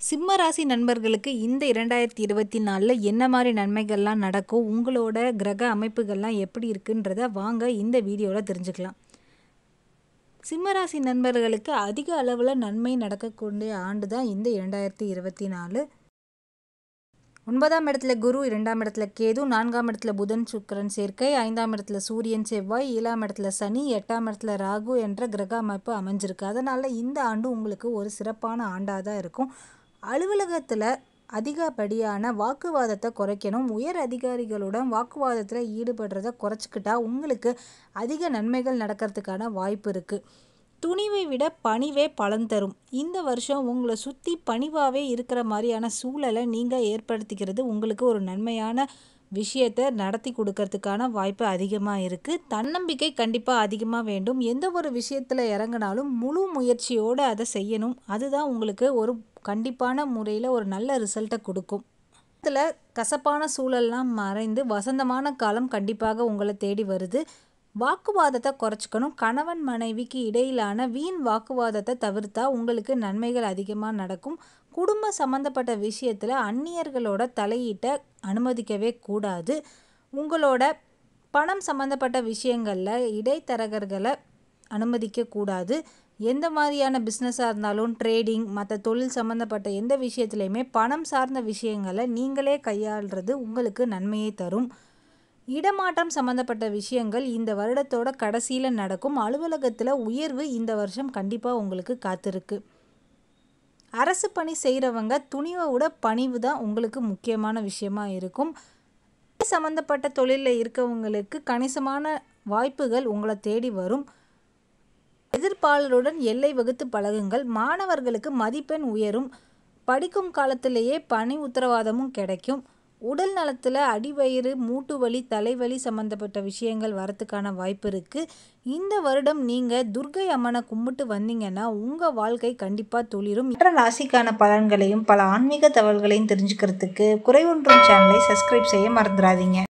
சிம்ம ராசி நண்பர்களுக்கு இந்த 2024ல் என்ன மாதிரி நன்மைகள்லாம் நடக்கும், உங்களோட கிரக அமைப்புகள்லாம் எப்படி இருக்குன்றத வாங்க இந்த வீடியோவில் தெரிஞ்சுக்கலாம். சிம்ம ராசி நண்பர்களுக்கு அதிக அளவில் நன்மை நடக்கக்கூடிய ஆண்டு தான் இந்த 2024. 9ஆம் இடத்துல குரு, 2ஆம் இடத்துல கேது, 4ஆம் இடத்துல புதன் சுக்கிரன் சேர்க்கை, 5ஆம் இடத்துல சூரியன் செவ்வாய், 7ஆம் இடத்துல சனி, 8ஆம் இடத்துல ராகு என்ற கிரக அமைப்பு அமைஞ்சிருக்கு. அதனால் இந்த ஆண்டு உங்களுக்கு ஒரு சிறப்பான ஆண்டாக தான் இருக்கும். அலுவலகத்தில் அதிகப்படியான வாக்குவாதத்தை குறைக்கணும். உயர் அதிகாரிகளுடன் வாக்குவாதத்தில் ஈடுபடுறத குறைச்சிக்கிட்டா உங்களுக்கு அதிக நன்மைகள் நடக்கிறதுக்கான வாய்ப்பு இருக்குது. துணிவை விட பணிவே பலன் தரும். இந்த வருஷம் உங்களை சுற்றி பணிவாகவே இருக்கிற மாதிரியான சூழலை நீங்கள் ஏற்படுத்திக்கிறது உங்களுக்கு ஒரு நன்மையான விஷயத்தை நடத்தி கொடுக்கறதுக்கான வாய்ப்பு அதிகமாக இருக்குது. தன்னம்பிக்கை கண்டிப்பாக அதிகமாக வேண்டும். எந்த ஒரு விஷயத்தில் இறங்கினாலும் முழு முயற்சியோடு அதை செய்யணும். அதுதான் உங்களுக்கு ஒரு கண்டிப்பான முறையில் ஒரு நல்ல ரிசல்ட்டை கொடுக்கும். இதில் கசப்பான சூழல்லாம் மறைந்து வசந்தமான காலம் கண்டிப்பாக உங்களை தேடி வருது. வாக்குவாதத்தை குறைச்சிக்கணும். கணவன் மனைவிக்கு இடையிலான வீண் வாக்குவாதத்தை தவிர்த்தா உங்களுக்கு நன்மைகள் அதிகமாக நடக்கும். குடும்ப சம்மந்தப்பட்ட விஷயத்தில் அந்நியர்களோட தலையீட்டை அனுமதிக்கவே கூடாது. உங்களோட பணம் சம்மந்தப்பட்ட விஷயங்களில் இடைத்தரகர்களை அனுமதிக்கக்கூடாது. எந்த மாதிரியான பிஸ்னஸாக இருந்தாலும் ட்ரேடிங், மற்ற தொழில் சம்மந்தப்பட்ட எந்த விஷயத்துலையுமே பணம் சார்ந்த விஷயங்களை நீங்களே கையாளுறது உங்களுக்கு நன்மையை தரும். இடமாற்றம் சம்மந்தப்பட்ட விஷயங்கள் இந்த வருடத்தோட கடைசியில் நடக்கும். அலுவலகத்தில் உயர்வு இந்த வருஷம் கண்டிப்பாக உங்களுக்கு காத்திருக்கு. அரசு பணி செய்கிறவங்க துணிவை விட பணிவு தான் உங்களுக்கு முக்கியமான விஷயமா இருக்கும். சம்மந்தப்பட்ட தொழிலில் இருக்கவங்களுக்கு கணிசமான வாய்ப்புகள் உங்களை தேடி வரும். எதிர்ப்பாளருடன் எல்லை வகுத்து பழகுங்கள். மாணவர்களுக்கு மதிப்பெண் உயரும். படிக்கும் காலத்திலேயே பணி உத்தரவாதமும் கிடைக்கும். உடல் நலத்தில் அடிவயிறு, மூட்டு வலி, தலைவலி சம்மந்தப்பட்ட விஷயங்கள் வரத்துக்கான வாய்ப்பு இருக்குது. இந்த வருடம் நீங்கள் துர்க்கை அம்மனை கும்பிட்டு வந்தீங்கன்னா உங்கள் வாழ்க்கை கண்டிப்பாக துளிரும். மற்ற ராசிக்கான பலன்களையும் பல ஆன்மீக தகவல்களையும் தெரிஞ்சுக்கிறதுக்கு குறை ஒன்றும் சேனலை சப்ஸ்கிரைப் செய்ய மறந்துடாதீங்க.